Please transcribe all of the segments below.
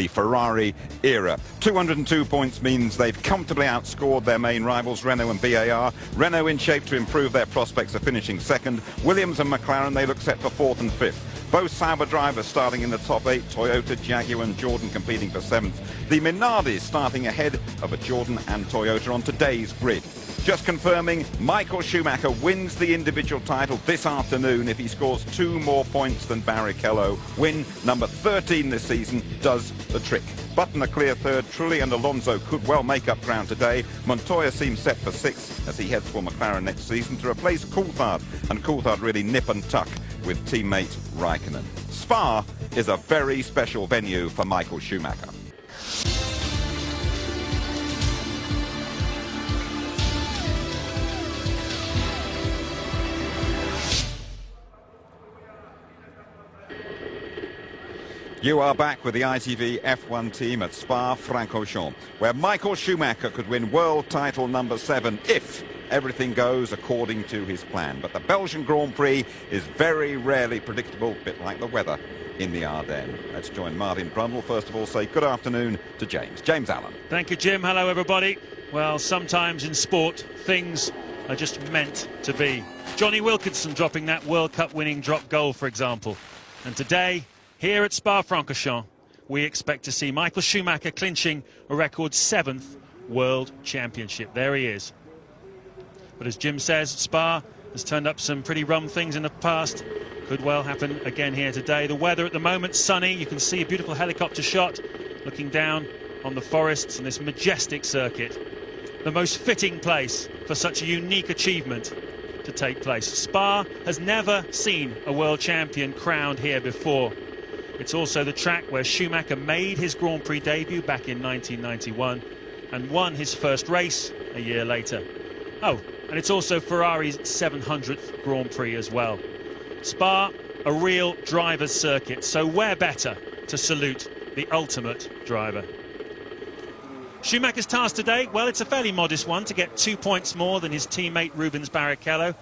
the Ferrari era. 202 points means they've comfortably outscored their main rivals, Renault and BAR. Renault in shape to improve their prospects of finishing second. Williams and McLaren, they look set for fourth and fifth. Both Sauber drivers starting in the top 8, Toyota, Jaguar and Jordan competing for 7th. The Minardis starting ahead of a Jordan and Toyota on today's grid. Just confirming, Michael Schumacher wins the individual title this afternoon if he scores 2 more points than Barrichello. Win number 13 this season does the trick. Button a clear third. Trulli and Alonso could well make up ground today. Montoya seems set for 6th as he heads for McLaren next season to replace Coulthard, and Coulthard really nip and tuck with teammate Raikkonen. Spa is a very special venue for Michael Schumacher. You are back with the ITV F1 team at Spa-Francorchamps, where Michael Schumacher could win world title number 7 if everything goes according to his plan. But the Belgian Grand Prix is very rarely predictable, a bit like the weather in the Ardennes. Let's join Martin Brundle. First of all, say good afternoon to James. James Allen. Thank you, Jim. Hello, everybody. Well, sometimes in sport, things are just meant to be. Johnny Wilkinson dropping that World Cup winning drop goal, for example. And today, here at Spa-Francorchamps, we expect to see Michael Schumacher clinching a record 7th World Championship. There he is. But as Jim says, Spa has turned up some pretty rum things in the past. Could well happen again here today. The weather at the moment, sunny. You can see a beautiful helicopter shot looking down on the forests and this majestic circuit. The most fitting place for such a unique achievement to take place. Spa has never seen a world champion crowned here before. It's also the track where Schumacher made his Grand Prix debut back in 1991 and won his first race a year later. Oh, and it's also Ferrari's 700th Grand Prix as well. Spa, a real driver's circuit, so where better to salute the ultimate driver. Schumacher's task today, well, it's a fairly modest one, to get 2 points more than his teammate Rubens Barrichello.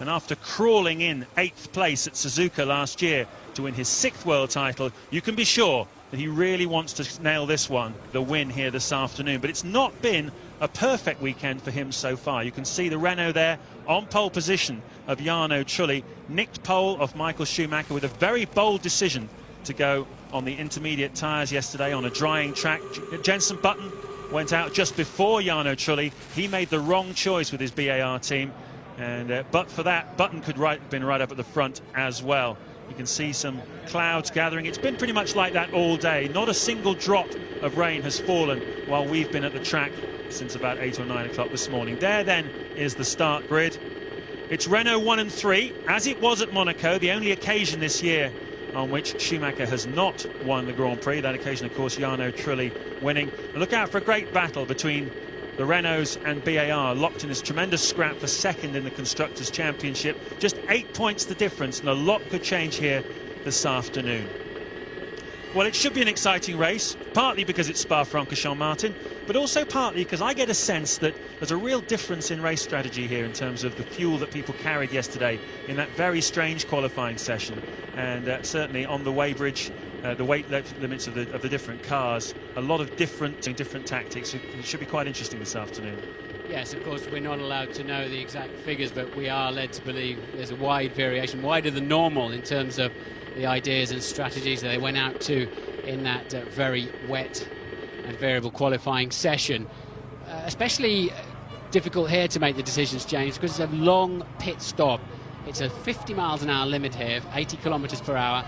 And after crawling in 8th place at Suzuka last year to win his 6th world title, you can be sure that he really wants to nail this one, the win here this afternoon. But it's not been a perfect weekend for him so far. You can see the Renault there on pole position of Jarno Trulli, nicked pole of Michael Schumacher with a very bold decision to go on the intermediate tyres yesterday on a drying track. Jenson Button went out just before Jarno Trulli. He made the wrong choice with his BAR team. And but for that, Button could have been right up at the front as well. You can see some clouds gathering. It's been pretty much like that all day. Not a single drop of rain has fallen while we've been at the track since about 8 or 9 o'clock this morning. There then is the start grid. It's Renault 1 and 3, as it was at Monaco, the only occasion this year on which Schumacher has not won the Grand Prix. That occasion, of course, Jarno Trulli winning. And look out for a great battle between the Renaults and BAR, locked in this tremendous scrap for second in the Constructors' Championship. Just 8 points the difference, and a lot could change here this afternoon. Well, it should be an exciting race, partly because it's Spa-Francorchamps, Martin, but also partly because I get a sense that there's a real difference in race strategy here in terms of the fuel that people carried yesterday in that very strange qualifying session. And certainly on the weighbridge, the weight limits of the different cars, a lot of different tactics. It should be quite interesting this afternoon. Yes, of course, we're not allowed to know the exact figures, but we are led to believe there's a wide variation, wider than normal in terms of the ideas and strategies that they went out to in that very wet and variable qualifying session. Especially difficult here to make the decisions, James, because it's a long pit stop. It's a 50 miles an hour limit here, 80 kilometers per hour.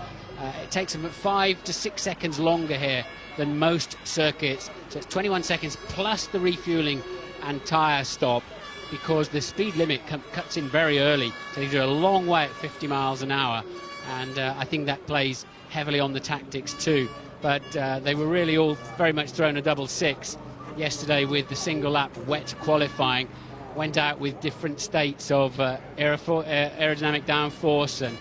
It takes them 5 to 6 seconds longer here than most circuits. So it's 21 seconds plus the refueling and tyre stop, because the speed limit cuts in very early. So they do a long way at 50 miles an hour. And I think that plays heavily on the tactics too. But they were really all very much thrown a double six yesterday with the single lap wet qualifying. Went out with different states of aerodynamic downforce and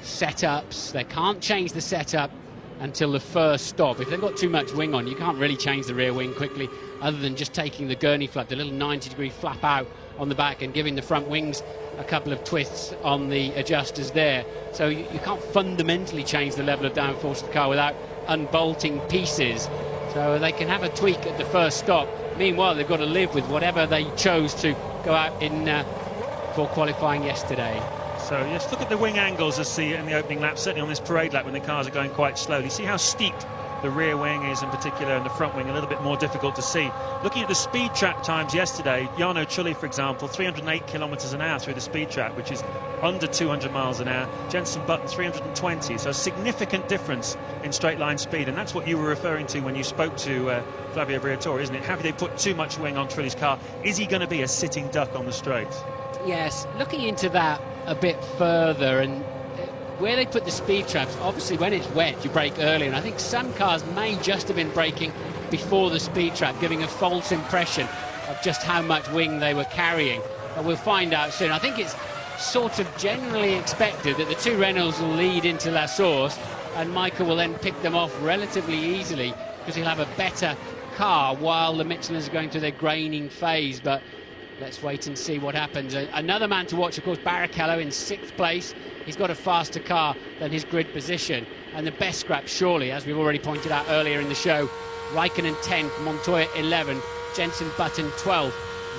setups. They can't change the setup until the first stop. If they've got too much wing on, you can't really change the rear wing quickly, other than just taking the gurney flap, the little 90-degree flap out on the back, and giving the front wings a couple of twists on the adjusters there. So you can't fundamentally change the level of downforce of the car without unbolting pieces, so they can have a tweak at the first stop. Meanwhile, they've got to live with whatever they chose to go out in for qualifying yesterday. So yes, look at the wing angles as see in the opening lap, certainly on this parade lap when the cars are going quite slowly. See how steep the rear wing is in particular, and the front wing a little bit more difficult to see. Looking at the speed trap times yesterday, Jarno Trulli, for example, 308 kilometres an hour through the speed trap, which is under 200 miles an hour. Jenson Button 320, so a significant difference in straight line speed, and that's what you were referring to when you spoke to Flavio Briatore, isn't it? Have they put too much wing on Trulli's car? Is he going to be a sitting duck on the straights? Yes, looking into that a bit further, and where they put the speed traps, obviously when it's wet you brake early, and I think some cars may just have been braking before the speed trap, giving a false impression of just how much wing they were carrying. But we'll find out soon. I think it's sort of generally expected that the two Renaults will lead into La Source, and Michael will then pick them off relatively easily because he'll have a better car while the Michelins are going through their graining phase. But let's wait and see what happens. Another man to watch, of course, Barrichello in 6th place. He's got a faster car than his grid position. And the best scrap, surely, as we've already pointed out earlier in the show, Raikkonen 10th, Montoya 11th, Jenson Button 12th,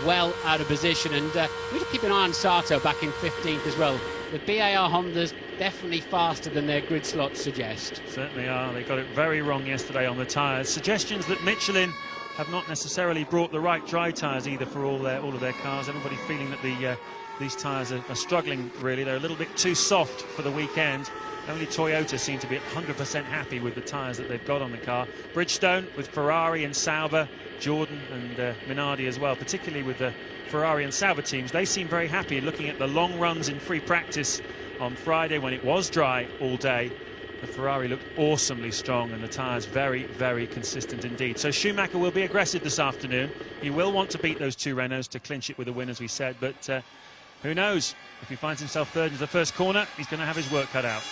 well out of position. And we should keep an eye on Sato back in 15th as well. The BAR Hondas definitely faster than their grid slots suggest. Certainly are. They got it very wrong yesterday on the tyres. Suggestions that Michelin have not necessarily brought the right dry tyres either for all of their cars. Everybody feeling that these tyres are struggling, really. They're a little bit too soft for the weekend. Only Toyota seem to be 100% happy with the tyres that they've got on the car. Bridgestone with Ferrari and Sauber, Jordan and Minardi as well, particularly with the Ferrari and Sauber teams. They seem very happy looking at the long runs in free practice on Friday when it was dry all day. The Ferrari looked awesomely strong and the tyres very, very consistent indeed. So Schumacher will be aggressive this afternoon. He will want to beat those two Renaults to clinch it with a win, as we said, but who knows? If he finds himself third into the first corner, he's going to have his work cut out.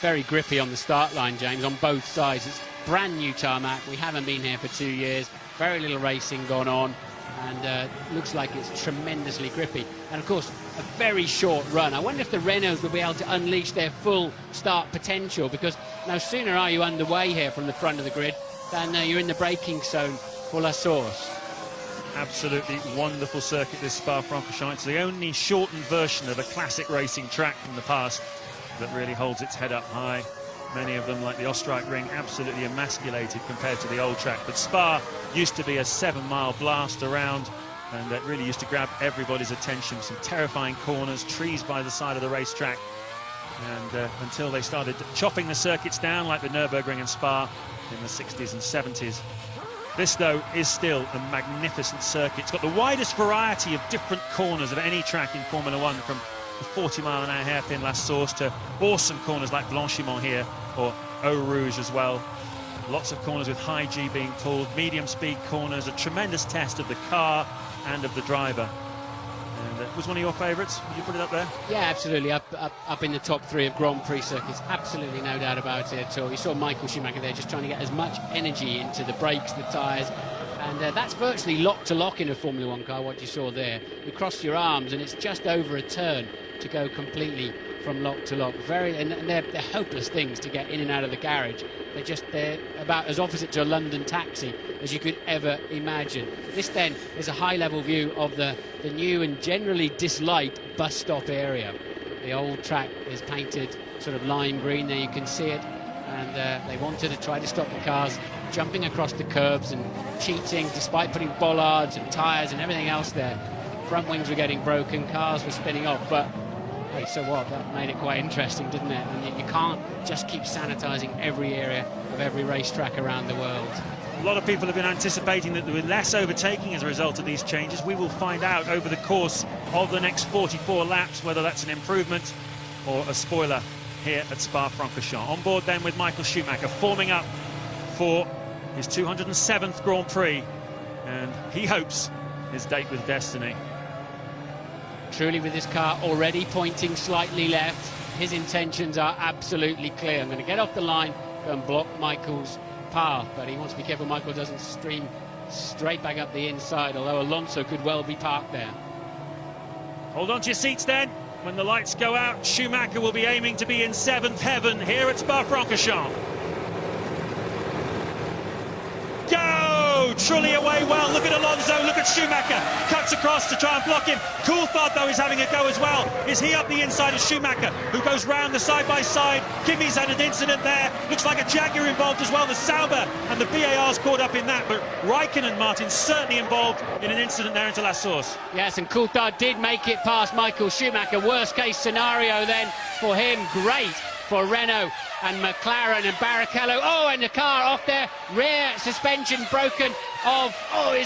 Very grippy on the start line, James, on both sides. It's brand new tarmac. We haven't been here for 2 years. Very little racing gone on, and looks like it's tremendously grippy. And of course, a very short run. I wonder if the Renaults will be able to unleash their full start potential, because no sooner are you underway here from the front of the grid than you're in the braking zone for La Source. Absolutely wonderful circuit, this Spa-Francorchamps. It's the only shortened version of a classic racing track from the past that really holds its head up high. Many of them, like the Oostenrijk Ring, absolutely emasculated compared to the old track. But Spa used to be a 7-mile blast around, and that really used to grab everybody's attention. Some terrifying corners, trees by the side of the racetrack, and until they started chopping the circuits down like the Nürburgring and Spa in the 60s and 70s. This, though, is still a magnificent circuit. It's got the widest variety of different corners of any track in Formula One, from the 40-mile-an-hour hairpin La Source to awesome corners like Blanchimont here, or Eau Rouge as well. Lots of corners with high G being pulled, medium-speed corners, a tremendous test of the car and of the driver. And was one of your favourites? Would you put it up there? Yeah, absolutely. Up in the top 3 of Grand Prix circuits. Absolutely no doubt about it at all. You saw Michael Schumacher there just trying to get as much energy into the brakes, the tyres. And that's virtually lock to lock in a Formula One car, what you saw there. You cross your arms and it's just over a turn to go completely from lock to lock. And they're hopeless things to get in and out of the garage. They're about as opposite to a London taxi as you could ever imagine. This then is a high-level view of the new and generally disliked bus stop area. The old track is painted sort of lime green there, you can see it, and they wanted to try to stop the cars jumping across the curbs and cheating, despite putting bollards and tyres and everything else there. Front wings were getting broken, cars were spinning off, but hey, so what? That made it quite interesting, didn't it? And you can't just keep sanitising every area of every racetrack around the world. A lot of people have been anticipating that there will be less overtaking as a result of these changes. We will find out over the course of the next 44 laps whether that's an improvement or a spoiler here at Spa-Francorchamps. On board then with Michael Schumacher, forming up for his 207th Grand Prix, and he hopes his date with destiny. Truly, with his car already pointing slightly left, his intentions are absolutely clear. I'm going to get off the line, go and block Michael's path, but he wants to be careful Michael doesn't stream straight back up the inside, although Alonso could well be parked there. Hold on to your seats then. When the lights go out, Schumacher will be aiming to be in 7th heaven here at Spa-Francorchamps. through. Trulli away well. Look at Alonso. Look at Schumacher. Cuts across to try and block him. Coulthard, though, is having a go as well. Is he up the inside of Schumacher, who goes round the side-by-side? Kimi's had an incident there. Looks like a Jaguar involved as well. The Sauber and the VAR's caught up in that. But Raikkonen, Martin, certainly involved in an incident there into La Source. Yes, and Coulthard did make it past Michael Schumacher. Worst-case scenario then for him. Great for Renault and McLaren and Barrichello. Oh, and the car off there, rear suspension broken off. Oh,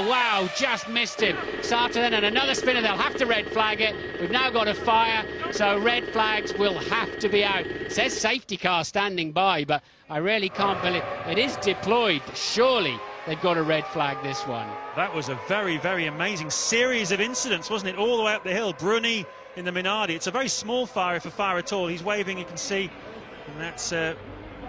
wow, just missed him. Sartre then, and another spinner. They'll have to red flag it. We've now got a fire, so red flags will have to be out. It says safety car standing by, but I really can't believe it is deployed. Surely they've got a red flag this one. That was a very, very amazing series of incidents, wasn't it? All the way up the hill. Bruni in the Minardi. It's a very small fire, if a fire at all. He's waving, you can see. And that's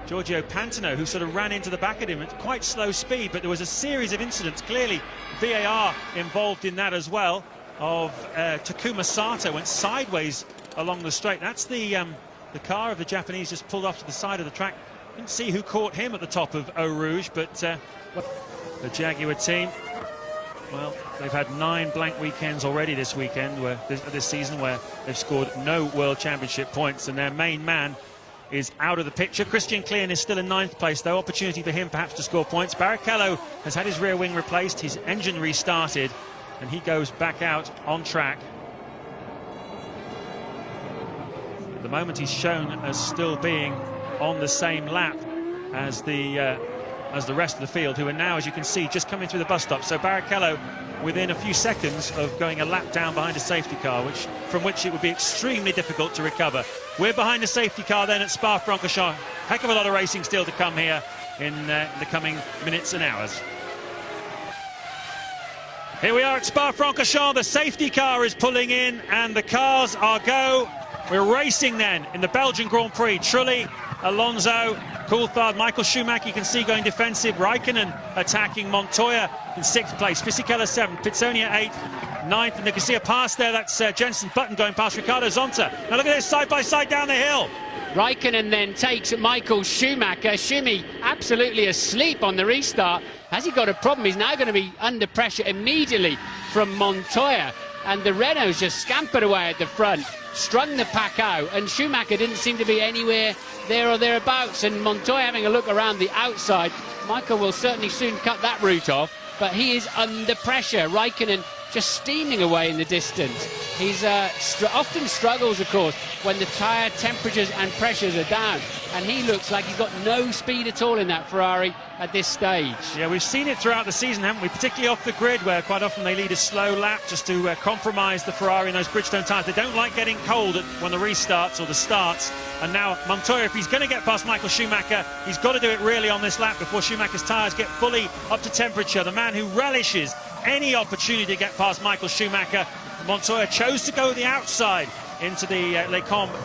Giorgio Pantano, who sort of ran into the back of him at quite slow speed. But there was a series of incidents, clearly VAR involved in that as well, of Takuma Sato went sideways along the straight. That's the car of the Japanese just pulled off to the side of the track. Didn't see who caught him at the top of Eau Rouge, but the Jaguar team, well, they've had 9 blank weekends already this weekend, this season, where they've scored no World Championship points, and their main man is out of the picture. Christian Klein is still in 9th place, though. Opportunity for him perhaps to score points. Barrichello has had his rear wing replaced, his engine restarted, and he goes back out on track. At the moment he's shown as still being on the same lap as the rest of the field, who are now, as you can see, just coming through the bus stop. So Barrichello within a few seconds of going a lap down behind a safety car, from which it would be extremely difficult to recover. We're behind the safety car then at Spa-Francorchamps. Heck of a lot of racing still to come here in the coming minutes and hours. Here we are at Spa-Francorchamps. The safety car is pulling in and the cars are go. We're racing then in the Belgian Grand Prix. Trulli, Alonso, Coulthard, Michael Schumacher, you can see going defensive. Raikkonen attacking. Montoya in 6th place. Fisichella 7th. Pizzonia 8th. 9th. And you can see a pass there. That's Jenson Button going past Ricardo Zonta. Now look at this, side by side down the hill. Raikkonen then takes Michael Schumacher. Schumi absolutely asleep on the restart. Has he got a problem? He's now going to be under pressure immediately from Montoya. And the Renault's just scampered away at the front, strung the pack out, and Schumacher didn't seem to be anywhere there or thereabouts. And Montoya having a look around the outside. Michael will certainly soon cut that route off, but he is under pressure. Raikkonen just steaming away in the distance. He's often struggles, of course, when the tyre temperatures and pressures are down, and he looks like he's got no speed at all in that Ferrari at this stage. Yeah, we've seen it throughout the season, haven't we? Particularly off the grid, where quite often they lead a slow lap just to compromise the Ferrari in those Bridgestone tyres. They don't like getting cold when the restarts or the starts. And now Montoya, if he's going to get past Michael Schumacher, he's got to do it really on this lap before Schumacher's tyres get fully up to temperature. The man who relishes any opportunity to get past Michael Schumacher. Montoya chose to go the outside into the Les Combes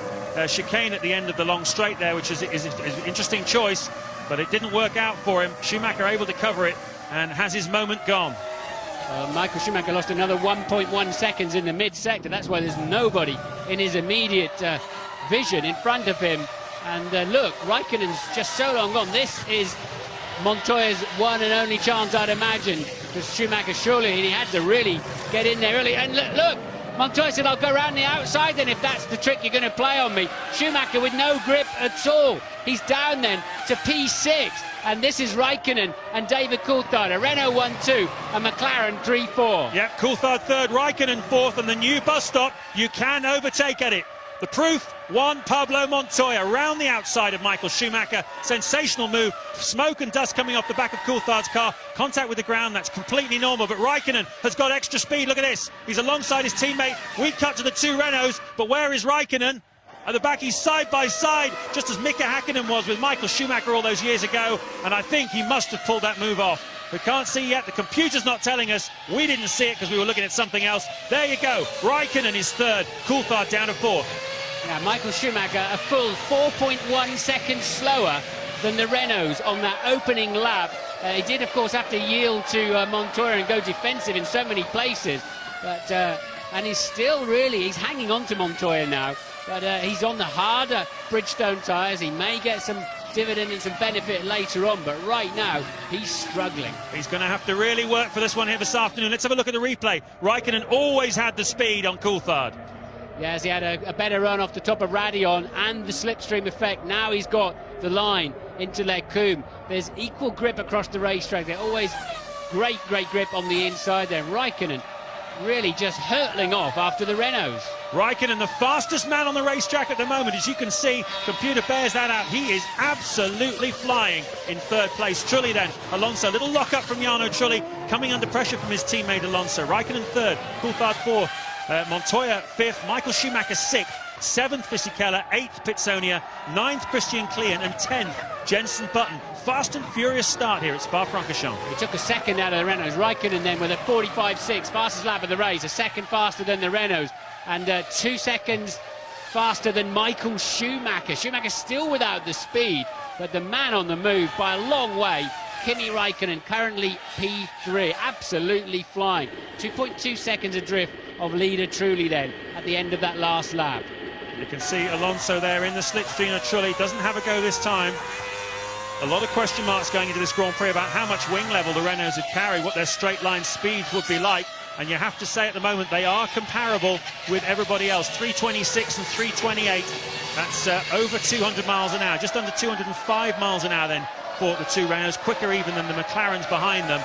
chicane at the end of the long straight there, which is an interesting choice, but it didn't work out for him. Schumacher able to cover it and has his moment gone. Michael Schumacher lost another 1.1 seconds in the mid-sector. That's why there's nobody in his immediate vision in front of him. And look, Raikkonen's just so long gone. This is Montoya's one and only chance, I'd imagine, because Schumacher surely, he had to really get in there early. And look, Montoya said, I'll go around the outside then if that's the trick you're going to play on me. Schumacher with no grip at all. He's down then to P6. And this is Raikkonen and David Coulthard. A Renault 1-2, a McLaren 3-4. Yep, Coulthard 3rd, Raikkonen 4th, and the new bus stop, you can overtake at it. The proof, one Pablo Montoya around the outside of Michael Schumacher. Sensational move. Smoke and dust coming off the back of Coulthard's car. Contact with the ground, that's completely normal. But Raikkonen has got extra speed. Look at this. He's alongside his teammate. We cut to the 2 Renaults, but where is Raikkonen? At the back, he's side by side, just as Mika Häkkinen was with Michael Schumacher all those years ago. And I think he must have pulled that move off. We can't see yet. The computer's not telling us. We didn't see it because we were looking at something else. There you go. Raikkonen is 3rd. Coulthard down to 4th. Yeah, Michael Schumacher a full 4.1 seconds slower than the Renaults on that opening lap. He did, of course, have to yield to Montoya and go defensive in so many places. But and he's still really, he's hanging on to Montoya now. But he's on the harder Bridgestone tyres. He may get some dividend and some benefit later on, but right now he's struggling. He's going to have to really work for this one here this afternoon. Let's have a look at the replay. Raikkonen always had the speed on Coulthard. Yes, he had a better run off the top of Radion and the slipstream effect. Now he's got the line into Lecombe. There's equal grip across the racetrack. They're always great grip on the inside there. Raikkonen really just hurtling off after the Renaults. Raikkonen, the fastest man on the racetrack at the moment. As you can see, computer bears that out. He is absolutely flying in third place. Trulli then, Alonso, little lock-up from Jarno Trulli, coming under pressure from his teammate Alonso. Raikkonen third, Coulthard fourth, Montoya fifth, Michael Schumacher sixth, seventh Fisichella, eighth Pitsonia, ninth Christian Klein, and 10th Jenson Button. Fast and furious start here at Spa-Francorchamps. He took a second out of the Renaults. Raikkonen then with a 45.6, fastest lap of the race, a second faster than the Renaults, and 2 seconds faster than Michael Schumacher. Schumacher still without the speed, but the man on the move by a long way. Kimi Raikkonen currently P3, absolutely flying. 2.2 seconds adrift of leader Trulli then at the end of that last lap. You can see Alonso there in the slipstream of Trulli. Doesn't have a go this time. A lot of question marks going into this Grand Prix about how much wing level the Renaults would carry, what their straight line speeds would be like. And you have to say at the moment they are comparable with everybody else. 326 and 328. That's over 200 miles an hour, just under 205 miles an hour then for the two Renaults. Quicker even than the McLarens behind them.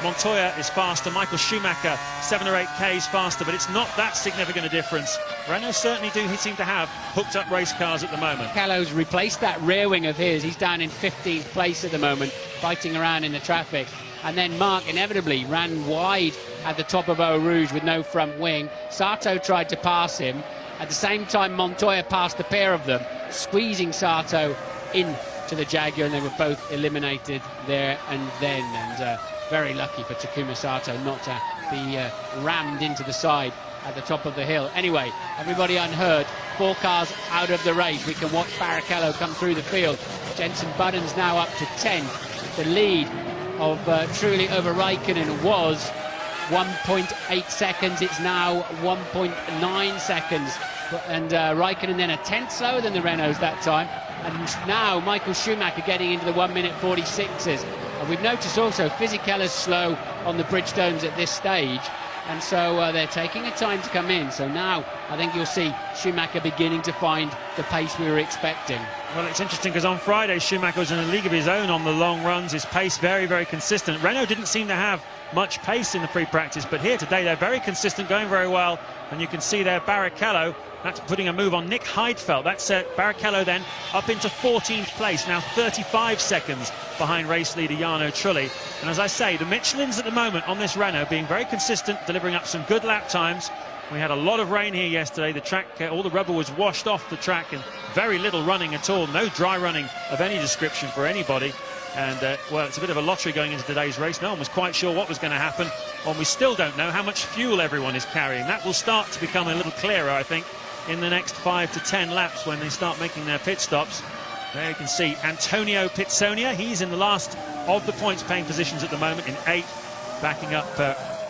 Montoya is faster, Michael Schumacher 7 or 8 Ks faster, but it's not that significant a difference. Renault certainly do seem to have hooked up race cars at the moment. Callow's replaced that rear wing of his. He's down in 15th place at the moment, fighting around in the traffic. And then Mark inevitably ran wide at the top of Eau Rouge with no front wing. Sato tried to pass him. At the same time, Montoya passed the pair of them, squeezing Sato into the Jaguar, and they were both eliminated there and then. And very lucky for Takuma Sato not to be rammed into the side at the top of the hill. Anyway, everybody unheard. 4 cars out of the race. We can watch Barrichello come through the field. Jenson Button's now up to 10. The lead of Trulli over Raikkonen was 1.8 seconds. It's now 1.9 seconds. And Raikkonen then a tenth slower than the Renaults that time. And now Michael Schumacher getting into the 1 minute 46s. And we've noticed also Fisichella's slow on the Bridgestones at this stage. And so they're taking a time to come in. So now I think you'll see Schumacher beginning to find the pace we were expecting. Well, it's interesting because on Friday Schumacher was in a league of his own on the long runs. His pace very consistent. Renault didn't seem to have much pace in the free practice, but here today they're very consistent, going very well. And you can see there Barrichello, that's putting a move on Nick Heidfeld. That's Barrichello then up into 14th place, now 35 seconds behind race leader Jarno Trulli. And as I say, the Michelins at the moment on this Renault being very consistent, delivering up some good lap times. We had a lot of rain here yesterday. The track, all the rubber was washed off the track and very little running at all. No dry running of any description for anybody. And, well, it's a bit of a lottery going into today's race. No one was quite sure what was going to happen. And we still don't know how much fuel everyone is carrying. That will start to become a little clearer, I think, in the next 5 to 10 laps when they start making their pit stops. There you can see Antonio Pitsonia. He's in the last of the points-paying positions at the moment, in 8th, backing up,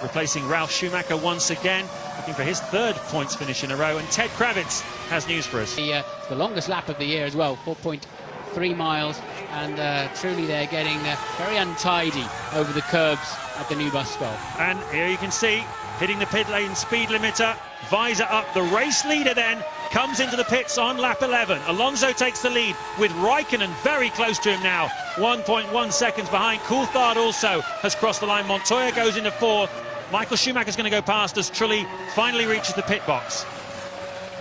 replacing Ralf Schumacher once again, looking for his 3rd points finish in a row. And Ted Kravitz has news for us. The longest lap of the year as well, 4.3 miles, and Trulli there getting very untidy over the curbs at the new bus stop. And here you can see, hitting the pit lane speed limiter, visor up. The race leader then comes into the pits on lap 11. Alonso takes the lead with Raikkonen very close to him now, 1.1 seconds behind. Coulthard also has crossed the line. Montoya goes into 4th. Michael Schumacher's going to go past as Trulli finally reaches the pit box.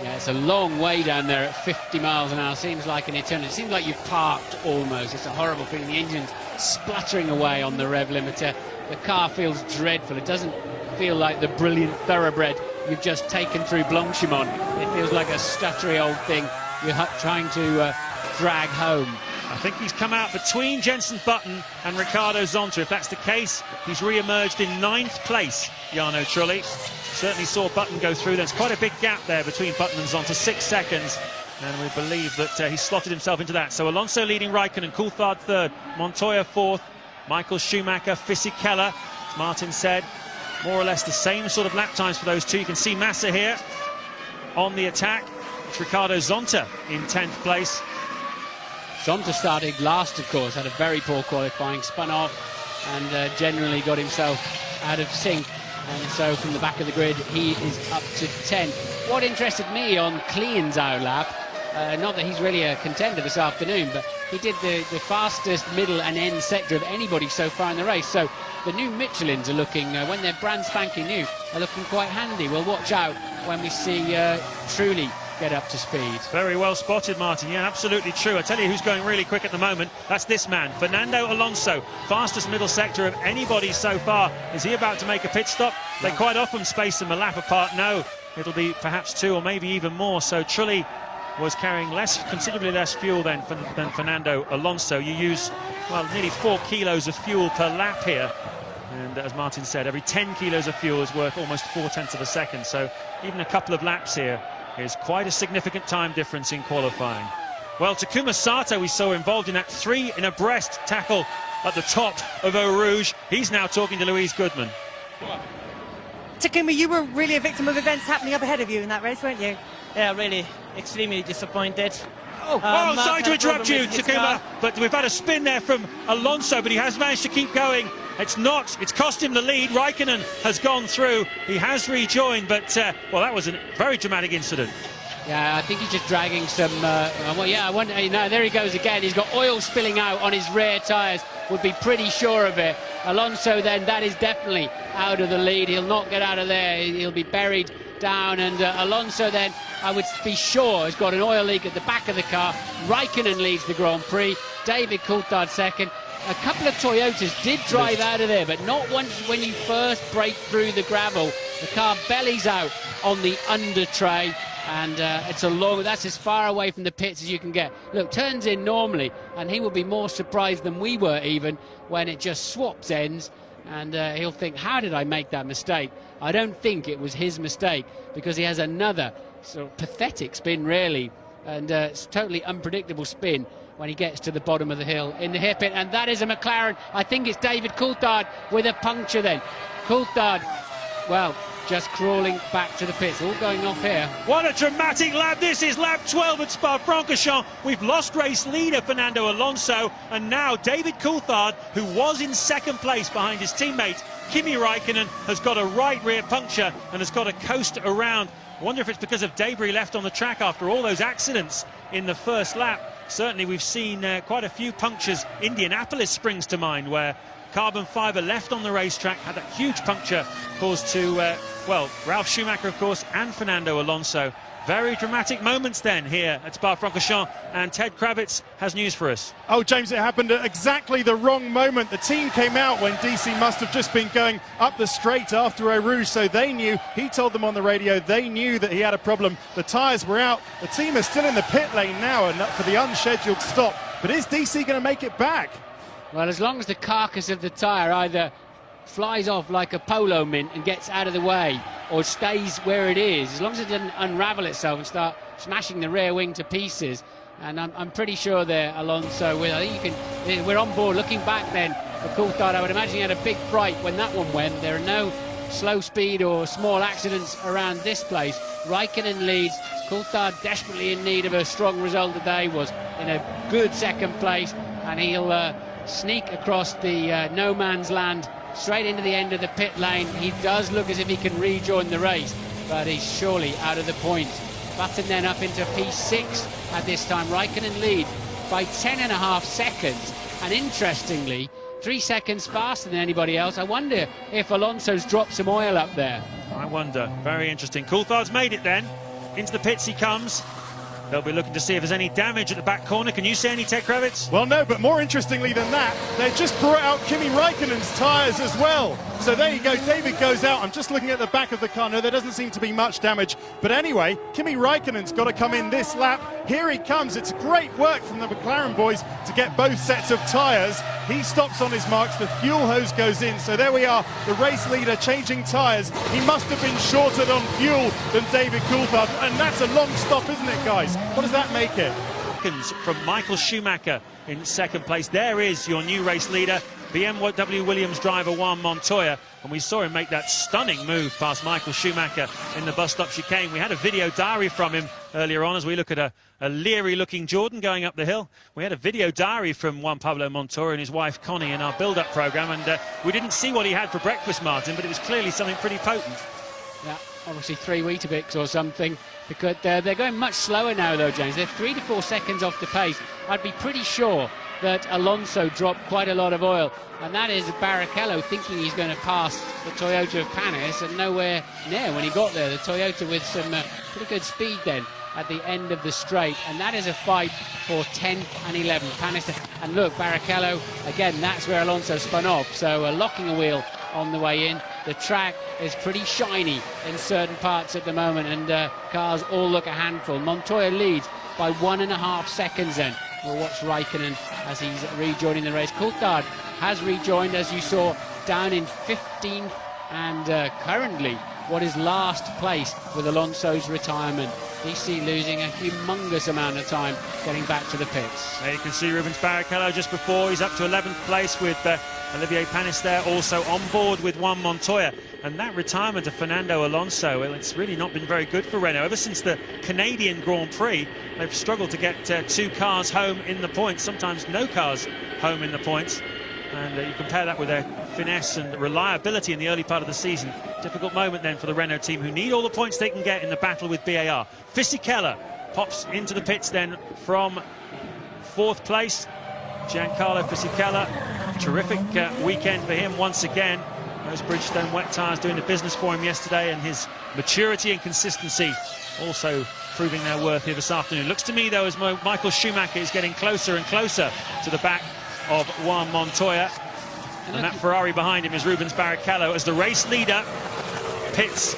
Yeah, it's a long way down there at 50 miles an hour. Seems like an eternity. It seems like you've parked almost. It's a horrible feeling. The engine's spluttering away on the rev limiter. The car feels dreadful. It doesn't feel like the brilliant thoroughbred you've just taken through Blanchimont. It feels like a stuttery old thing you're trying to drag home. I think he's come out between Jenson Button and Ricardo Zonta. If that's the case, he's re-emerged in 9th place, Jarno Trulli. Certainly saw Button go through. There's quite a big gap there between Button and Zonta, 6 seconds. And we believe that he slotted himself into that. So Alonso leading Raikkonen, Coulthard 3rd, Montoya 4th, Michael Schumacher, Fisichella, as Martin said, more or less the same sort of lap times for those two. You can see Massa here on the attack. It's Ricardo Zonta in 10th place. Zonta started last, of course, had a very poor qualifying, spun off and generally got himself out of sync. And so from the back of the grid, he is up to 10. What interested me on Klean's lap, not that he's really a contender this afternoon, but he did the fastest middle and end sector of anybody so far in the race. So the new Michelins are looking, when they're brand spanking new, are looking quite handy. We'll watch out when we see Truly get up to speed. Very well spotted, Martin. Yeah, absolutely true. I tell you who's going really quick at the moment. That's this man, Fernando Alonso. Fastest middle sector of anybody so far. Is he about to make a pit stop? They quite often space them a lap apart. No, it'll be perhaps 2 or maybe even more. So Trulli was carrying considerably less fuel than Fernando Alonso. You use, well, nearly 4 kilos of fuel per lap here. And as Martin said, every 10 kilos of fuel is worth almost 4/10 of a second. So even a couple of laps here is quite a significant time difference in qualifying. Well, Takuma Sato we saw involved in that 3 in a breast tackle at the top of Eau Rouge. He's now talking to Louise Goodman. Takuma, you were really a victim of events happening up ahead of you in that race, weren't you? Yeah, really extremely disappointed. Sorry to interrupt you, Takuma, but we've had a spin there from Alonso, but he has managed to keep going. It's cost him the lead. Raikkonen has gone through. He has rejoined, but, well, that was a very dramatic incident. Yeah, I think he's just dragging some, well, yeah, I wonder, no, there he goes again. He's got oil spilling out on his rear tyres, would be pretty sure of it. Alonso then, that is definitely out of the lead. He'll not get out of there. He'll be buried down, and Alonso then, I would be sure, has got an oil leak at the back of the car. Raikkonen leads the Grand Prix. David Coulthard second. A couple of Toyotas did drive out of there, but not once when you first break through the gravel. The car bellies out on the under tray, and that's as far away from the pits as you can get. Look, turns in normally, and he will be more surprised than we were even when it just swaps ends, and he'll think, how did I make that mistake? I don't think it was his mistake, because he has another sort of pathetic spin, really, and it's totally unpredictable spin when he gets to the bottom of the hill in the hairpin, and that is a McLaren. I think it's David Coulthard with a puncture then. Coulthard, well, just crawling back to the pits, all going off here. What a dramatic lap. This is lap 12 at Spa-Francorchamps. We've lost race leader Fernando Alonso, and now David Coulthard, who was in second place behind his teammate Kimi Raikkonen, has got a right rear puncture and has got to coast around. I wonder if it's because of debris left on the track after all those accidents in the first lap. Certainly we've seen quite a few punctures. Indianapolis springs to mind, where carbon fibre left on the racetrack had that huge puncture caused to, well, Ralf Schumacher, of course, and Fernando Alonso. Very dramatic moments then here at Spa-Francorchamps, and Ted Kravitz has news for us. Oh, James, it happened at exactly the wrong moment. The team came out when DC must have just been going up the straight after Eau Rouge, so they knew, he told them on the radio, they knew that he had a problem. The tyres were out. The team is still in the pit lane now and for the unscheduled stop. But is DC going to make it back? Well, as long as the carcass of the tyre either flies off like a polo mint and gets out of the way, or stays where it is, as long as it doesn't unravel itself and start smashing the rear wing to pieces. And I'm pretty sure there, Alonso, I think we're on board. Looking back then, for Coulthard, I would imagine he had a big fright when that one went. There are no slow speed or small accidents around this place. Raikkonen leads. Coulthard desperately in need of a strong result today, was in a good second place, and he'll sneak across the no man's land straight into the end of the pit lane. He does look as if he can rejoin the race, but he's surely out of the points. Button then up into P6 at this time. Raikkonen lead by 10.5 seconds, and interestingly 3 seconds faster than anybody else. I wonder if Alonso's dropped some oil up there. I wonder. Very interesting. Coulthard's made it then. Into the pits he comes. They'll be looking to see if there's any damage at the back corner. Can you see any, Ted Kravitz? Well, no, but more interestingly than that, they just brought out Kimi Raikkonen's tyres as well. So there you go, David goes out. I'm just looking at the back of the car. No, there doesn't seem to be much damage. But anyway, Kimi Raikkonen's got to come in this lap. Here he comes. It's great work from the McLaren boys to get both sets of tyres. He stops on his marks. The fuel hose goes in. So there we are, the race leader changing tyres. He must have been shorter on fuel than David Coulthard. And that's a long stop, isn't it, guys? What does that make it? From Michael Schumacher in second place. There is your new race leader. BMW Williams driver Juan Montoya, and we saw him make that stunning move past Michael Schumacher in the bus stop chicane. We had a video diary from him earlier on as we look at a leery-looking Jordan going up the hill. We had a video diary from Juan Pablo Montoya and his wife Connie in our build-up programme, and we didn't see what he had for breakfast, Martin, but it was clearly something pretty potent. Yeah, obviously 3 Weetabix or something, because they're going much slower now, though, James. They're 3 to 4 seconds off the pace. I'd be pretty sure that Alonso dropped quite a lot of oil, and that is Barrichello thinking he's going to pass the Toyota of Panis, and nowhere near when he got there. The Toyota with some pretty good speed then at the end of the straight, and that is a fight for 10th and 11th. Panis, and look, Barrichello, again, that's where Alonso spun off, so locking a wheel on the way in. The track is pretty shiny in certain parts at the moment, and cars all look a handful. Montoya leads by 1.5 seconds then. We'll watch Raikkonen as he's rejoining the race. Coulthard has rejoined, as you saw, down in 15th, and currently what is last place with Alonso's retirement. DC losing a humongous amount of time getting back to the pits. There you can see Rubens Barrichello just before. He's up to 11th place with Olivier Panis there, also on board with Juan Montoya. And that retirement of Fernando Alonso, well, it's really not been very good for Renault. Ever since the Canadian Grand Prix, they've struggled to get 2 cars home in the points, sometimes no cars home in the points. And you compare that with their finesse and reliability in the early part of the season. Difficult moment then for the Renault team, who need all the points they can get in the battle with BAR. Fisichella pops into the pits then from 4th place. Giancarlo Fisichella, terrific weekend for him once again. Those Bridgestone wet tyres doing the business for him yesterday, and his maturity and consistency also proving their worth here this afternoon. Looks to me, though, as Michael Schumacher is getting closer and closer to the back of Juan Montoya. And that Ferrari behind him is Rubens Barrichello as the race leader pits.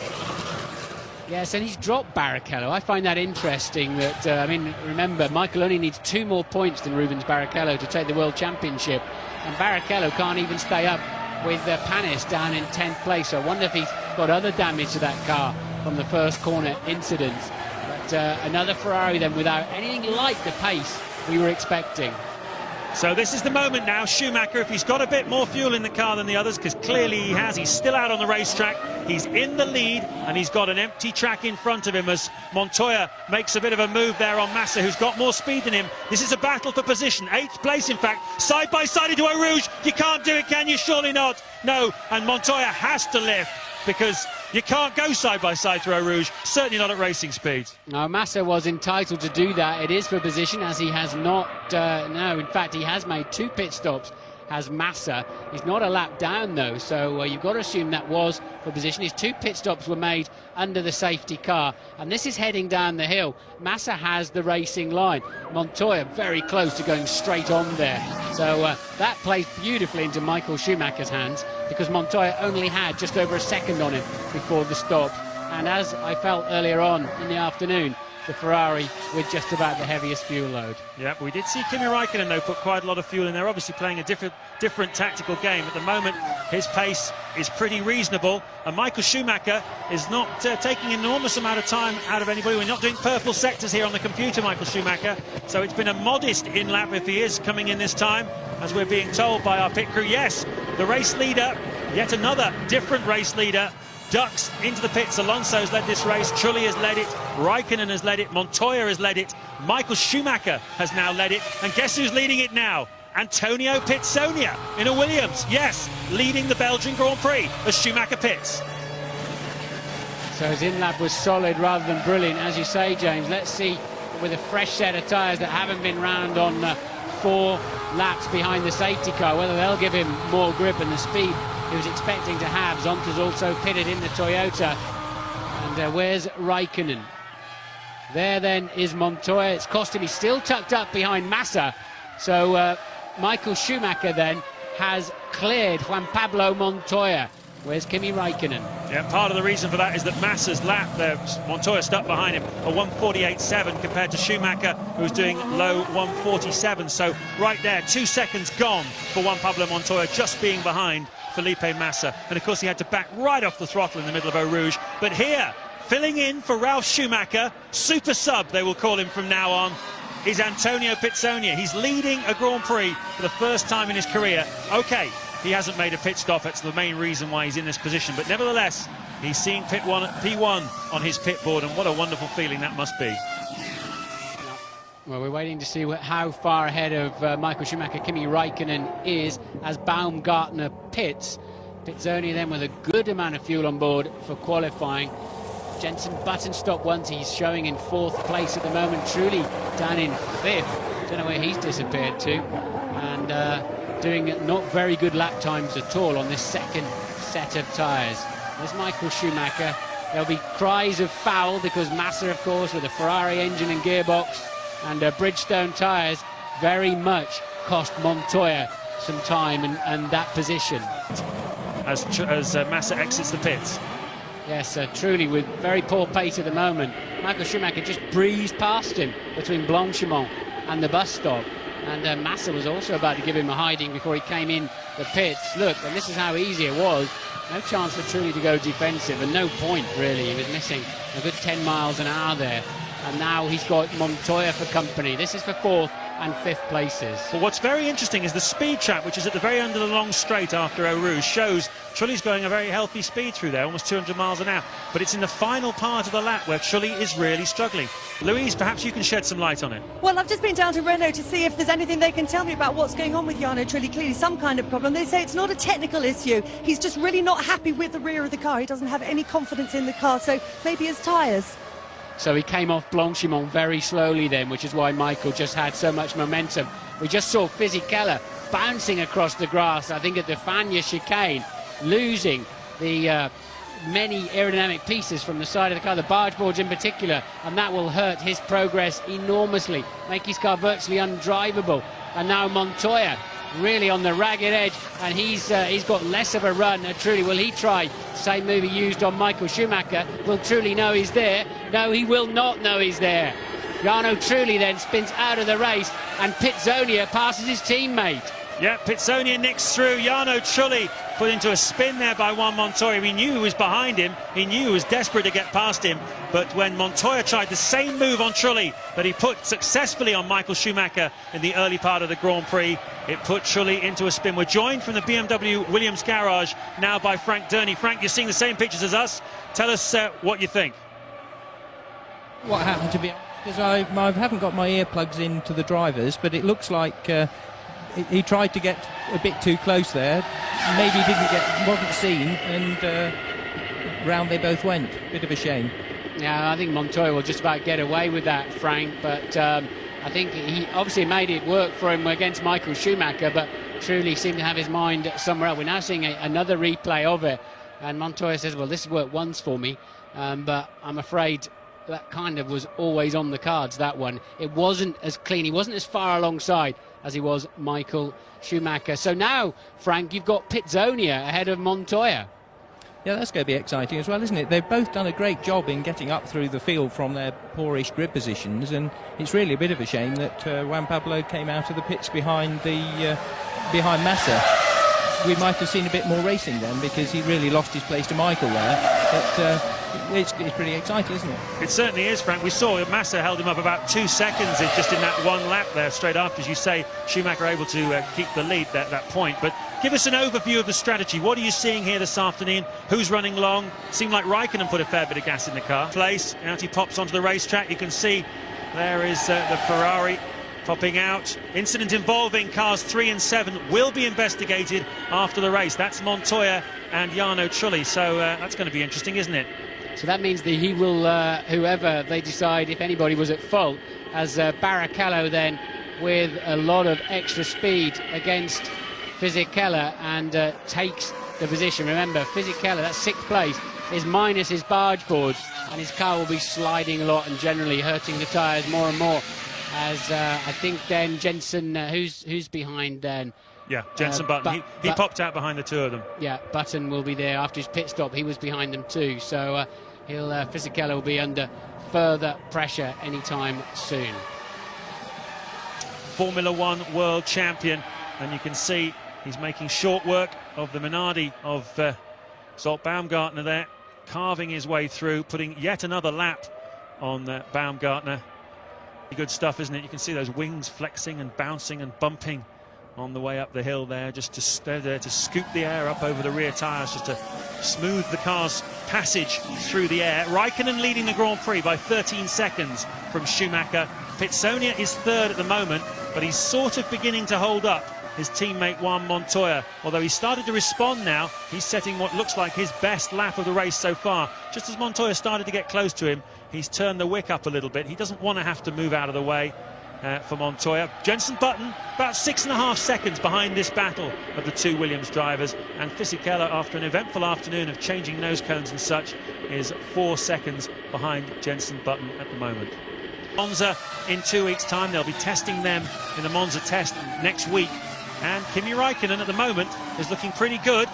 Yes, and he's dropped Barrichello. I find that interesting that, I mean, remember, Michael only needs 2 more points than Rubens Barrichello to take the World Championship. And Barrichello can't even stay up with Panis down in 10th place. So I wonder if he's got other damage to that car from the first corner incident. But another Ferrari then without anything like the pace we were expecting. So this is the moment now. Schumacher, if he's got a bit more fuel in the car than the others, because clearly he has, he's still out on the racetrack, he's in the lead, and he's got an empty track in front of him as Montoya makes a bit of a move there on Massa, who's got more speed than him. This is a battle for position, 8th place in fact, side by side into Eau Rouge. You can't do it, can you? Surely not. No, and Montoya has to lift, because you can't go side by side through Eau Rouge, certainly not at racing speed. No, Massa was entitled to do that. It is for position, as he has not, no, in fact he has made 2 pit stops, has Massa. He's not a lap down though, so you've got to assume that was for position. His 2 pit stops were made under the safety car, and this is heading down the hill. Massa has the racing line. Montoya very close to going straight on there. So that plays beautifully into Michael Schumacher's hands, because Montoya only had just over a second on him before the stop. And as I felt earlier on in the afternoon, the Ferrari with just about the heaviest fuel load. Yeah, we did see Kimi Raikkonen, though, put quite a lot of fuel in there, obviously playing a different tactical game. At the moment, his pace is pretty reasonable, and Michael Schumacher is not taking an enormous amount of time out of anybody. We're not doing purple sectors here on the computer, Michael Schumacher, so it's been a modest in-lap if he is coming in this time, as we're being told by our pit crew. Yes, the race leader, yet another different race leader, ducks into the pits. Alonso's led this race, Trulli has led it, Raikkonen has led it, Montoya has led it, Michael Schumacher has now led it, and guess who's leading it now? Antonio Pitsonia in a Williams, yes, leading the Belgian Grand Prix as Schumacher pits. So his in-lap was solid rather than brilliant, as you say, James. Let's see, with a fresh set of tyres that haven't been round on 4 laps behind the safety car, whether they'll give him more grip and the speed he was expecting to have. Zonta's also pitted in the Toyota. And where's Raikkonen? There then is Montoya. It's cost him. He's still tucked up behind Massa. So Michael Schumacher then has cleared Juan Pablo Montoya. Where's Kimi Raikkonen? Yeah, part of the reason for that is that Massa's lap there, Montoya stuck behind him, a 1:48.7 compared to Schumacher, who's doing low 1:47. So right there, 2 seconds gone for Juan Pablo Montoya, just being behind Felipe Massa. And of course he had to back right off the throttle in the middle of Eau Rouge. But here, filling in for Ralf Schumacher, super sub they will call him from now on, is Antonio Pitsonia. He's leading a Grand Prix for the first time in his career. Okay, he hasn't made a pit stop. That's the main reason why he's in this position. But nevertheless, he's seeing P1 on his pit board, and what a wonderful feeling that must be. Well, we're waiting to see how far ahead of Michael Schumacher Kimi Raikkonen is as Baumgartner pits. Pizzoni then with a good amount of fuel on board for qualifying. Jenson Button stopped once. He's showing in 4th place at the moment. Truly down in 5th. Don't know where he's disappeared to. And doing not very good lap times at all on this second set of tyres. There's Michael Schumacher. There'll be cries of foul because Massa, of course, with a Ferrari engine and gearbox and Bridgestone tyres, very much cost Montoya some time and that position. As Massa exits the pits. Yes, truly with very poor pace at the moment. Michael Schumacher just breezed past him between Blanchimont and the bus stop. And Massa was also about to give him a hiding before he came in the pits. Look, and this is how easy it was. No chance for Trulli to go defensive, and no point really. He was missing a good 10 miles an hour there. And now he's got Montoya for company. This is for 4th and 5th places. Well, what's very interesting is the speed trap, which is at the very end of the long straight after Eau Rouge, shows Trulli's going a very healthy speed through there, almost 200 miles an hour. But it's in the final part of the lap where Trulli is really struggling. Louise, perhaps you can shed some light on it. Well, I've just been down to Renault to see if there's anything they can tell me about what's going on with Jarno Trulli. Clearly some kind of problem. They say it's not a technical issue. He's just really not happy with the rear of the car. He doesn't have any confidence in the car, so maybe his tyres. So he came off Blanchimont very slowly then, which is why Michael just had so much momentum. We just saw Fisichella bouncing across the grass, I think at the Fagnes chicane, losing the many aerodynamic pieces from the side of the car, the barge boards in particular, and that will hurt his progress enormously, make his car virtually undrivable. And now Montoya really on the ragged edge, and he's got less of a run. Trulli, will he try the same move he used on Michael Schumacher? Will Trulli know he's there? No, he will not know he's there. Jarno Trulli then spins out of the race, and Pizzonia passes his teammate. Yeah, Pizzonia nicks through. Jarno Trulli put into a spin there by Juan Montoya. He knew he was behind him. He knew he was desperate to get past him. But when Montoya tried the same move on Trulli that he put successfully on Michael Schumacher in the early part of the Grand Prix, it put Trulli into a spin. We're joined from the BMW Williams garage now by Frank Durney. Frank, you're seeing the same pictures as us. Tell us what you think. What happened, to be honest, because I haven't got my earplugs into the drivers, but it looks like he tried to get a bit too close there. Maybe wasn't seen, and round they both went. Bit of a shame. Yeah, I think Montoya will just about get away with that, Frank, but I think he obviously made it work for him against Michael Schumacher, but Trulli seemed to have his mind somewhere else. We're now seeing another replay of it, and Montoya says, well, this has worked once for me, but I'm afraid that kind of was always on the cards, that one. It wasn't as clean. He wasn't as far alongside as he was Michael Schumacher. So now, Frank, you've got Pizzonia ahead of Montoya. Yeah, that's going to be exciting as well, isn't it? They've both done a great job in getting up through the field from their poorish grid positions, and it's really a bit of a shame that Juan Pablo came out of the pits behind Massa. We might have seen a bit more racing then, because he really lost his place to Michael there. But it's pretty exciting, isn't it? It certainly is, Frank. We saw Massa held him up about 2 seconds just in that one lap there, straight after, as you say, Schumacher able to keep the lead at that point. But give us an overview of the strategy. What are you seeing here this afternoon? Who's running long? Seemed like Raikkonen put a fair bit of gas in the car. Out he pops onto the racetrack. You can see there is the Ferrari popping out. Incident involving cars 3 and 7 will be investigated after the race. That's Montoya and Jarno Trulli. So that's going to be interesting, isn't it? So that means that he will, whoever they decide, if anybody was at fault, as Barrichello then with a lot of extra speed against Fisichella and takes the position. Remember, Fisichella, that's 6th place, is minus his barge boards, and his car will be sliding a lot and generally hurting the tyres more and more. As I think then Jenson, who's behind then? Yeah, Jenson Button. He popped out behind the two of them. Yeah, Button will be there after his pit stop. He was behind them too. So Fisichella will be under further pressure anytime soon. Formula One world champion, and you can see he's making short work of the Minardi of Zolt Baumgartner there, carving his way through, putting yet another lap on Baumgartner. Good stuff, isn't it? You can see those wings flexing and bouncing and bumping on the way up the hill there, just to there to scoop the air up over the rear tyres, just to smooth the car's passage through the air. Raikkonen leading the Grand Prix by 13 seconds from Schumacher. Pitsonia is third at the moment, but he's sort of beginning to hold up his teammate Juan Montoya. Although he started to respond now, he's setting what looks like his best lap of the race so far. Just as Montoya started to get close to him, he's turned the wick up a little bit. He doesn't want to have to move out of the way for Montoya. Jenson Button about 6.5 seconds behind this battle of the two Williams drivers, and Fisichella, after an eventful afternoon of changing nose cones and such, is 4 seconds behind Jenson Button at the moment. Monza in 2 weeks' time. They'll be testing them in the Monza test next week, and Kimi Raikkonen at the moment is looking pretty good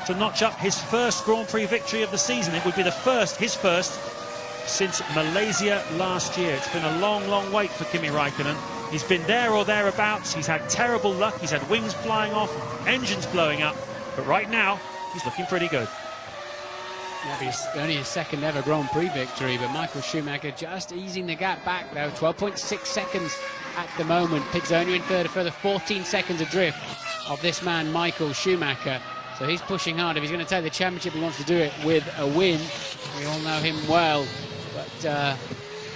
to notch up his first Grand Prix victory of the season. It would be his first since Malaysia last year. It's been a long wait for Kimi Raikkonen. He's been there or thereabouts. He's had terrible luck. He's had wings flying off, engines blowing up, but right now he's looking pretty good. Only his second ever Grand Prix victory, but Michael Schumacher just easing the gap back though. 12.6 seconds at the moment. Pitsonia in third, a further 14 seconds adrift of this man Michael Schumacher. So he's pushing hard. If he's going to take the championship, he wants to do it with a win. We all know him well, but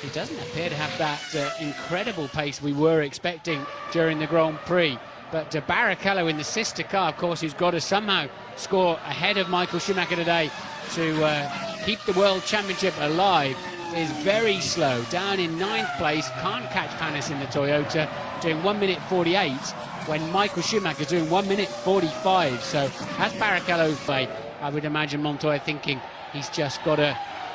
he doesn't appear to have that incredible pace we were expecting during the Grand Prix. But Barrichello in the sister car, of course, who's got to somehow score ahead of Michael Schumacher today to keep the World Championship alive, is very slow. Down in 9th place, can't catch Panis in the Toyota, doing 1 minute 48, when Michael Schumacher's doing 1 minute 45. So as Barrichello play, I would imagine Montoya thinking he's just got to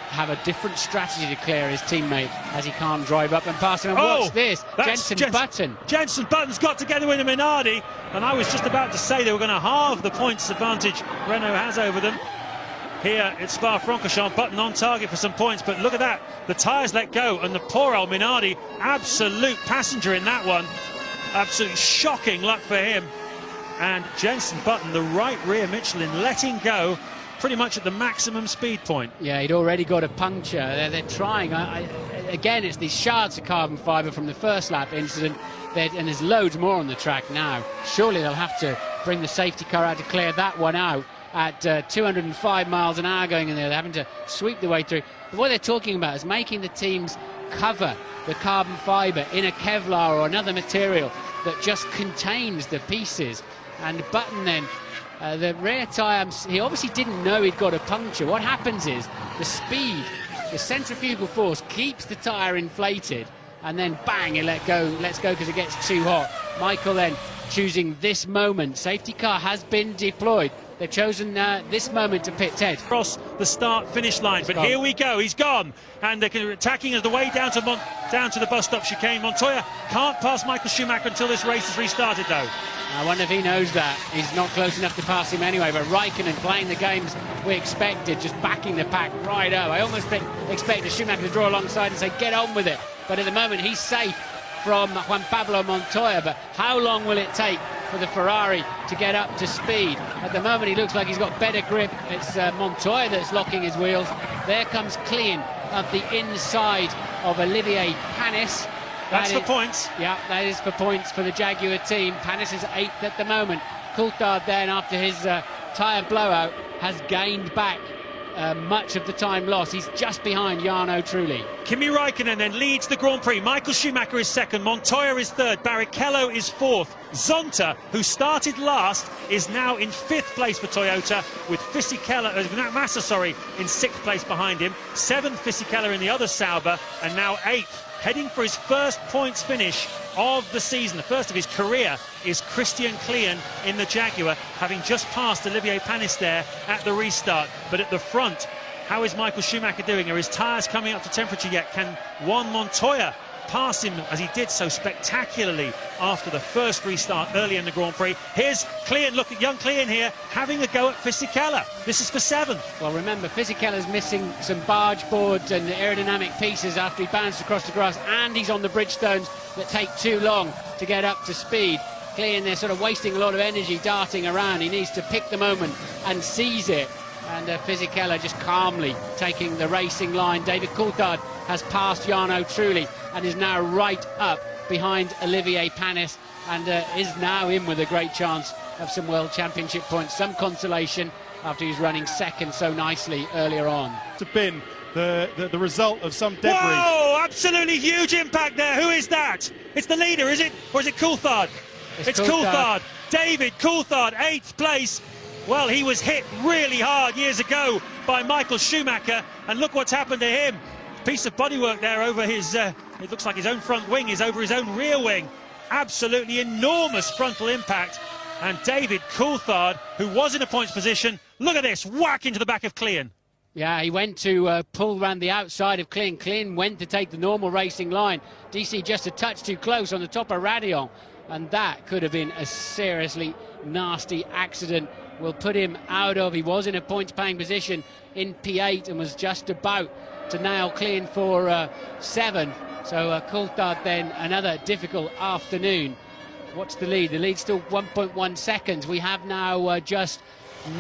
have a different strategy to clear his teammate, as he can't drive up and pass him. And watch this, Jenson Button. Jenson Button's got together with a Minardi, and I was just about to say they were going to halve the points advantage Renault has over them. Here at Spa-Francorchamps, Button on target for some points, but look at that, the tyres let go, and the poor old Minardi, absolute passenger in that one. Absolutely shocking luck for him. And Jenson Button, the right rear Michelin, letting go pretty much at the maximum speed point. Yeah, he'd already got a puncture. They're trying. Again, it's these shards of carbon fibre from the first lap incident, and there's loads more on the track now. Surely they'll have to bring the safety car out to clear that one out at 205 miles an hour going in there. They're having to sweep the way through. But what they're talking about is making the teams cover the carbon fibre in a Kevlar or another material that just contains the pieces. And Button then, the rear tyre, he obviously didn't know he'd got a puncture. What happens is the speed, the centrifugal force keeps the tyre inflated, and then bang, it lets go because it gets too hot. Michael then choosing this moment. Safety car has been deployed. They've chosen this moment to pit Ted. Across the start-finish line, but here we go, he's gone. And they're attacking as the way down to the bus stop chicane. Montoya can't pass Michael Schumacher until this race is restarted, though. I wonder if he knows that. He's not close enough to pass him anyway, but Raikkonen playing the games we expected, just backing the pack right up. I almost expect Schumacher to draw alongside and say, get on with it. But at the moment, he's safe from Juan Pablo Montoya, but how long will it take for the Ferrari to get up to speed? At the moment, he looks like he's got better grip. It's Montoya that's locking his wheels. There comes clean of the inside of Olivier Panis. That's for points. Yeah, that is for points for the Jaguar team. Panis is 8th at the moment. Coulthard then, after his tyre blowout, has gained back much of the time lost. He's just behind Jarno Trulli. Kimi Raikkonen then leads the Grand Prix. Michael Schumacher is second, Montoya is third, Barrichello is fourth. Zonta, who started last, is now in 5th place for Toyota, with Massa in 6th place behind him. 7th Fisichella in the other Sauber, and now 8th. Heading for his first points finish of the season, the first of his career, is Christian Klien in the Jaguar, having just passed Olivier Panis there at the restart. But at the front, how is Michael Schumacher doing? Are his tyres coming up to temperature yet? Can Juan Montoya pass him as he did so spectacularly after the first restart early in the Grand Prix? Here's Klien, look at young Klien here, having a go at Fisichella. This is for 7th. Well, remember, Fisichella's missing some barge boards and aerodynamic pieces after he bounced across the grass, and he's on the Bridgestones that take too long to get up to speed. Klien, they're sort of wasting a lot of energy darting around. He needs to pick the moment and seize it. And Fisichella just calmly taking the racing line. David Coulthard has passed Jarno Trulli and is now right up behind Olivier Panis and is now in with a great chance of some World Championship points, some consolation after he's running second so nicely earlier on. To bin the result of some debris. Whoa, absolutely huge impact there. Who is that? It's the leader, is it? Or is it Coulthard? It's Coulthard. David Coulthard, 8th place. Well, he was hit really hard years ago by Michael Schumacher, and look what's happened to him. Piece of bodywork there over his, it looks like his own front wing is over his own rear wing. Absolutely enormous frontal impact. And David Coulthard, who was in a points position, look at this, whack into the back of Klein. Yeah, he went to pull around the outside of Klein. Klein went to take the normal racing line. DC just a touch too close on the top of Radion, and that could have been a seriously nasty accident. Will put him out of, he was in a points-paying position in P8 and was just about to nail Klein for 7th. So Coulthard then another difficult afternoon. What's the lead? The lead's still 1.1 seconds. We have now just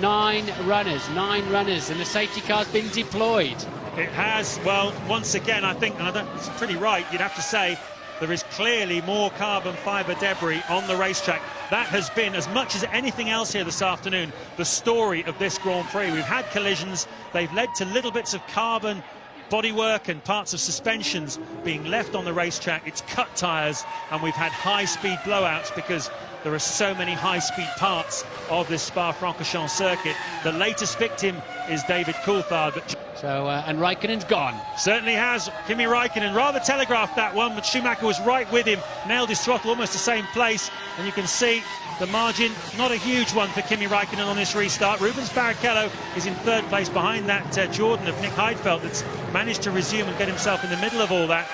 9 runners, and the safety car's been deployed. It has. Well, once again, I think, and it's pretty right, you'd have to say, there is clearly more carbon fibre debris on the racetrack. That has been, as much as anything else here this afternoon, the story of this Grand Prix. We've had collisions. They've led to little bits of carbon bodywork and parts of suspensions being left on the racetrack. It's cut tyres, and we've had high-speed blowouts because there are so many high-speed parts of this Spa-Francorchamps circuit. The latest victim is David Coulthard. So, and Raikkonen's gone. Certainly has. Kimi Raikkonen rather telegraphed that one, but Schumacher was right with him, nailed his throttle almost the same place, and you can see the margin, not a huge one for Kimi Raikkonen on this restart. Rubens Barrichello is in 3rd place behind that Jordan of Nick Heidfeld that's managed to resume and get himself in the middle of all that.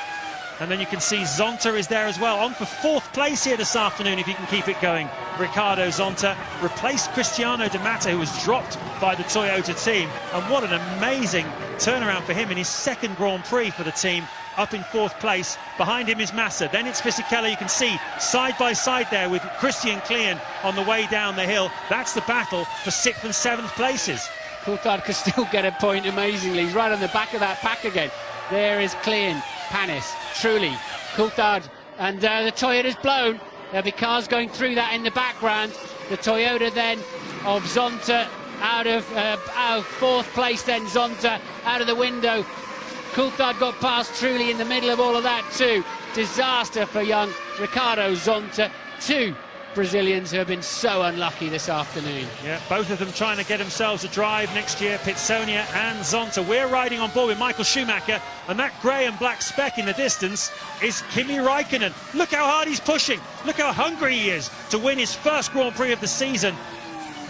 And then you can see Zonta is there as well, on for 4th place here this afternoon if he can keep it going. Ricardo Zonta replaced Cristiano De Mata, who was dropped by the Toyota team. And what an amazing turnaround for him in his 2nd Grand Prix for the team, up in 4th place. Behind him is Massa, then it's Fisichella. You can see side by side there with Christian Klein on the way down the hill. That's the battle for 6th and 7th places. Coulthard could still get a point amazingly. He's right on the back of that pack again. There is Klein, Panis, Truly, Coulthard, and the Toyota's blown. There'll be cars going through that in the background. The Toyota then of Zonta out of 4th place, then Zonta out of the window. Coulthard got past Truly in the middle of all of that too. Disaster for young Ricardo Zonta. 2 Brazilians who have been so unlucky this afternoon. Yeah, both of them trying to get themselves a drive next year, Pitsonia and Zonta. We're riding on board with Michael Schumacher, and that grey and black speck in the distance is Kimi Raikkonen. Look how hard he's pushing. Look how hungry he is to win his 1st Grand Prix of the season.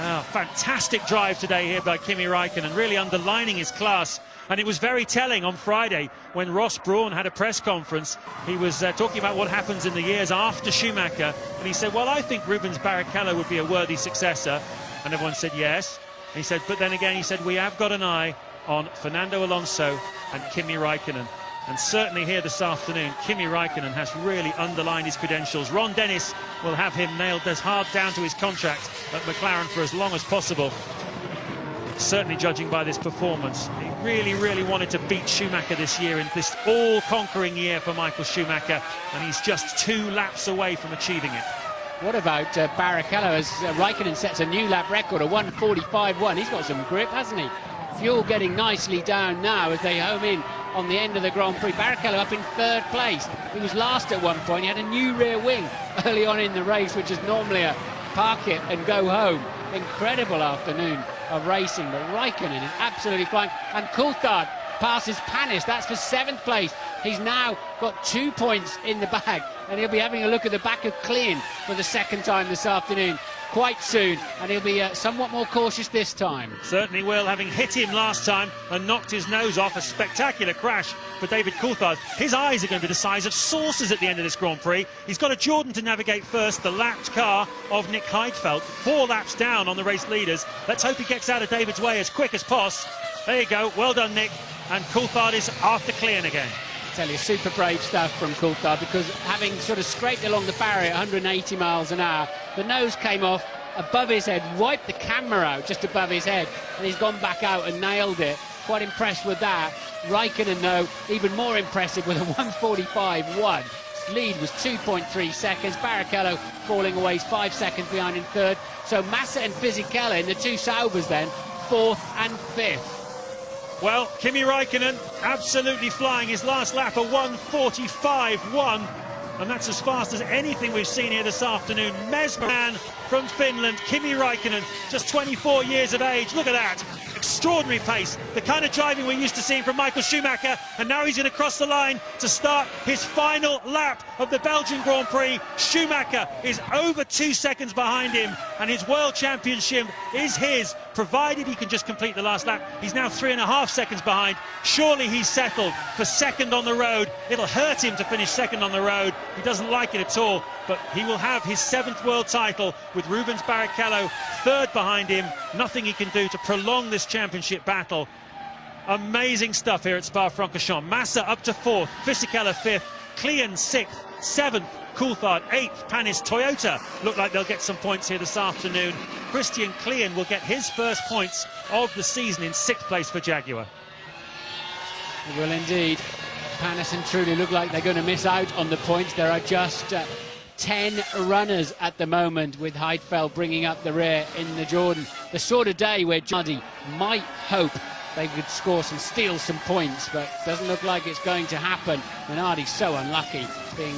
Oh, fantastic drive today here by Kimi Raikkonen, really underlining his class. And it was very telling on Friday when Ross Brawn had a press conference. He was talking about what happens in the years after Schumacher, and he said, well, I think Rubens Barrichello would be a worthy successor. And everyone said yes. And he said, but then again, he said, we have got an eye on Fernando Alonso and Kimi Raikkonen. And certainly here this afternoon, Kimi Raikkonen has really underlined his credentials. Ron Dennis will have him nailed as hard down to his contract at McLaren for as long as possible. Certainly judging by this performance, he really wanted to beat Schumacher this year, in this all-conquering year for Michael Schumacher, and he's just 2 laps away from achieving it. What about Barrichello, as Raikkonen sets a new lap record, a 1:45.1. He's got some grip, hasn't he? Fuel getting nicely down now as they home in on the end of the Grand Prix. Barrichello up in 3rd place. He was last at one point. He had a new rear wing early on in the race, which is normally a park it and go home. Incredible afternoon of racing, but Raikkonen is absolutely flying. And Coulthard passes Panis, that's for 7th place. He's now got 2 points in the bag, and he'll be having a look at the back of Klein for the 2nd time this afternoon quite soon, and he'll be somewhat more cautious this time. Certainly will, having hit him last time and knocked his nose off. A spectacular crash for David Coulthard. His eyes are going to be the size of saucers at the end of this Grand Prix. He's got a Jordan to navigate first, the lapped car of Nick Heidfeld, 4 laps down on the race leaders. Let's hope he gets out of David's way as quick as possible. There you go, well done, Nick. And Coulthard is after Klein again. I tell you, super brave stuff from Coulthard, because having sort of scraped along the barrier at 180 miles an hour, the nose came off above his head, wiped the camera out just above his head, and he's gone back out and nailed it. Quite impressed with that. Raikkonen, though, even more impressive with a 1:45.1. first. Lead was 2.3 seconds. Barrichello falling away, 5 seconds behind in third. So Massa and Fisichella in the two Saubers then, fourth and fifth. Well, Kimi Räikkönen absolutely flying. His last lap a 1:45.1, and that's as fast as anything we've seen here this afternoon. Mesmer from Finland, Kimi Räikkönen, just 24 years of age. Look at that. Extraordinary pace, the kind of driving we're used to seeing from Michael Schumacher, and now he's going to cross the line to start his final lap of the Belgian Grand Prix. Schumacher is over 2 seconds behind him, and his world championship is his, provided he can just complete the last lap. He's now 3.5 seconds behind. Surely he's settled for second on the road. It'll hurt him to finish second on the road. He doesn't like it at all, but he will have his 7th world title with Rubens Barrichello third behind him. Nothing he can do to prolong this championship battle. Amazing stuff here at Spa-Francorchamps. Massa up to 4th, Fisichella 5th, Klien 6th, 7th, Coulthard 8th, Panis. Toyota look like they'll get some points here this afternoon. Christian Klien will get his first points of the season in 6th place for Jaguar. It will indeed. Panis and Trulli look like they're going to miss out on the points. There are just 10 runners at the moment, with Heidfeld bringing up the rear in the Jordan. The sort of day where Jardy might hope they could score some, steal some points, but doesn't look like it's going to happen. Minardi's so unlucky, being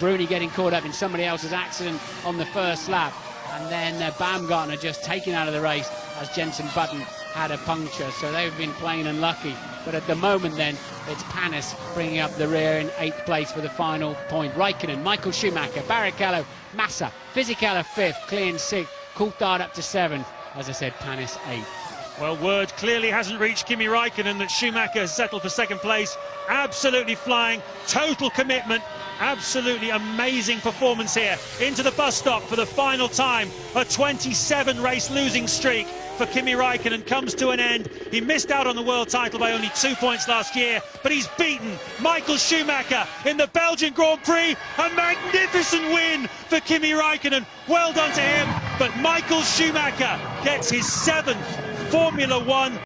Bruni getting caught up in somebody else's accident on the first lap, and then Baumgartner just taken out of the race as Jenson Button had a puncture. So they've been plain unlucky. But at the moment then, it's Panis bringing up the rear in 8th place for the final point. Räikkönen, Michael Schumacher, Barrichello, Massa, Fisichella 5th, Klien 6th, Coulthard up to 7th. As I said, Panis 8th. Well, word clearly hasn't reached Kimi Räikkönen that Schumacher has settled for second place. Absolutely flying, total commitment, absolutely amazing performance here. Into the bus stop for the final time. A 27 race losing streak for Kimi Räikkönen comes to an end. He missed out on the world title by only 2 points last year, but he's beaten Michael Schumacher in the Belgian Grand Prix. A magnificent win for Kimi Räikkönen. Well done to him, but Michael Schumacher gets his 7th Formula One